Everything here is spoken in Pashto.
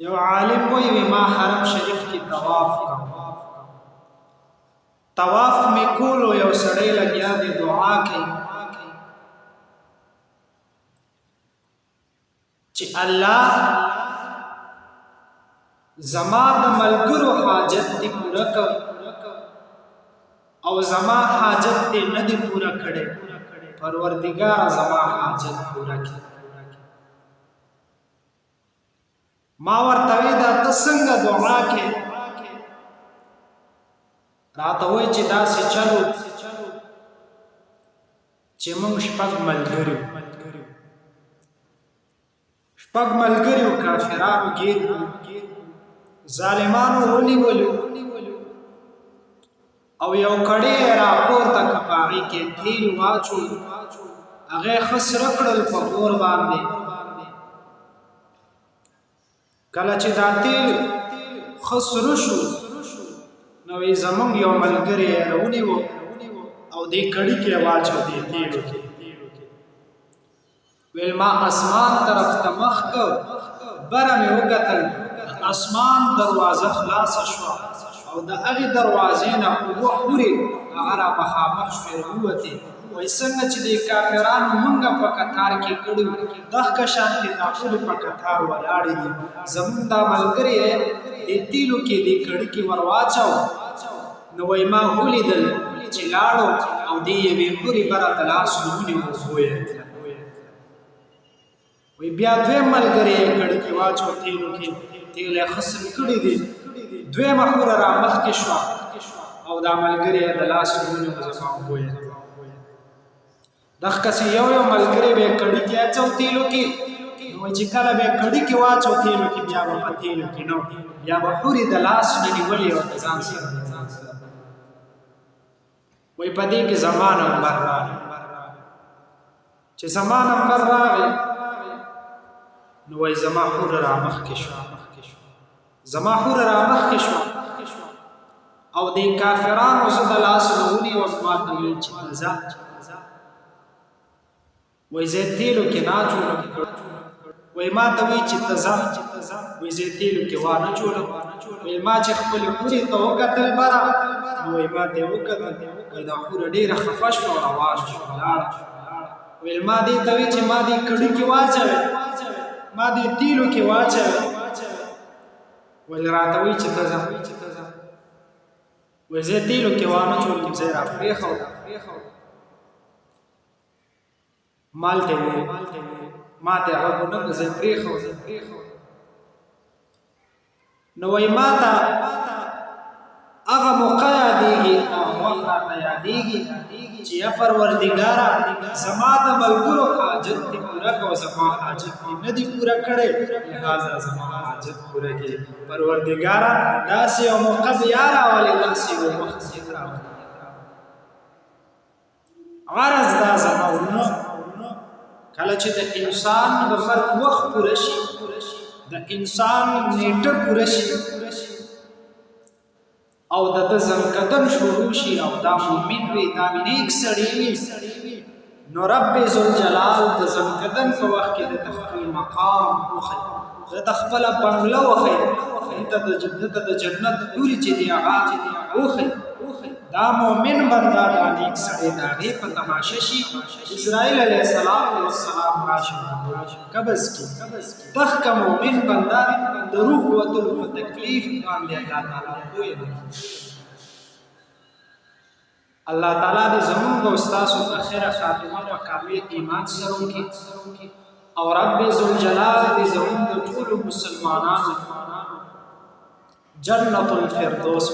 یو عالم وی ما حرم شریف کی طواف کړ. طواف می کولو یو سړی لګیا دی دعا کوي چې الله زما د ملګرو حاجت دې پوره کړ او زما حاجت دې نه دې پوره کړې. پروردگار زما حاجت پوره کړي. ما ورته وی دا ته څنګه دعا کوې؟ راته وایي چې داسې چلو چې موږ شپږ ملګري وو کافرانو ګیر ظالمانو ونیولو او یو کړی راپورته کړه په هغې کې تیل واچو هغه ښه سره کړل په اور باندې. کله چې دا تیل ښه سره شو نو زمونږ یو ملګری یې راونیو او دې کړي کې واچو دې تیلو کې. ویل ما اسمان طرف ته مخ کړ بره مې وکتل اسمان دروازه خلاصه شوه او د هغې دروازې نه اوبه خورې هغه را مخامخ شوې راووتې. وایي څنګه چې دې کافرانو مونږ په قطار کې کړي دغه شانتې دا ټولې په قطار ولاړې دي. زمونږ دا ملګری دې تیلو کې دې کړي کې ور واچو نو وایي ما ولیدل چې لاړو او دې یوې خورې بره ته لاس ونیو ویې وی بیا دویم ملګری یې کړي کې واچو تیلو کې تیل یې خسم کړي دي. دویمه خوره را مخکې شوه او دا ملګری یې د لاس ونیو زما وویل. دغسې یو ملګری به یې کړي کې اچو تیلو کې نو وایي چې کله به یې کړي کې واچو تیلو کې بیا به په تیلو کې نه بیا به خورې د لاس نه نیولې او د ځان سره وایي په دې کې زما نمبر راغی. چې زما نمبر راغی نو وای زما خور را مخکې شوه او د کافرانو زه د لاس نه ونیو ما ته ویل چې ځه وای زه تیلو کې نه جوړم وای ما ته وی چې ته ځه وای زه تیلو کې وانه جوړم. وای ما چې خپلې خورې ته وکتل بره نو وای ما ته وکتل وای دا خوره ډېره خفه شوه او روان شوه ولاړه. ویل ما دې ته وی چې ما دې کړي کې واچوې ما دې تیلو کې واچوې ویل راته وی چې ته ځه وی زه تیلو کې وانه جوړم زه یې را پرېښودم مالته وی ما ته هغه ونه زه یې پرېښودم نو وی ما ته هغه موقع یادېږي هغه وخت راته یادېږي چې یا پروردګاره زما د ملګرو حاجت دې پوره کړه او زما حاجت دې نه دي پوره کړی لهذا زما حاجت پوره کړي. پروردګاره داسې یو موقع بیا راولې داسې یو وخت یې راولې. غرض دا زما ورونو کله چې د انسان د مرګ وخت پوره شي د انسان نیټه پوره شي او د زنکدن شروع شي او دا مؤمن وي دا نیک سړی وي نو رب ذوالجلال د زنکدن په وخت کې د خپل مقام وښیي د خپل بنګله وښیي د جنت حورې چې دي هغه وښیي. دا مؤمن بنده دا نیک سړی د هغې په تماشه شي اسرائیل علیه السلام راشي قبض کې دغه مؤمن بنده د روح وتلو په تکلیف باندې الله تعالی پوهه لري. الله تعالی دې زموږ د ستاسو په خیره خاتمه په کامل ایمان سره وکړي او رب ذوالجلال دې زموږ د ټولو مسلمانانو جنت الفردوس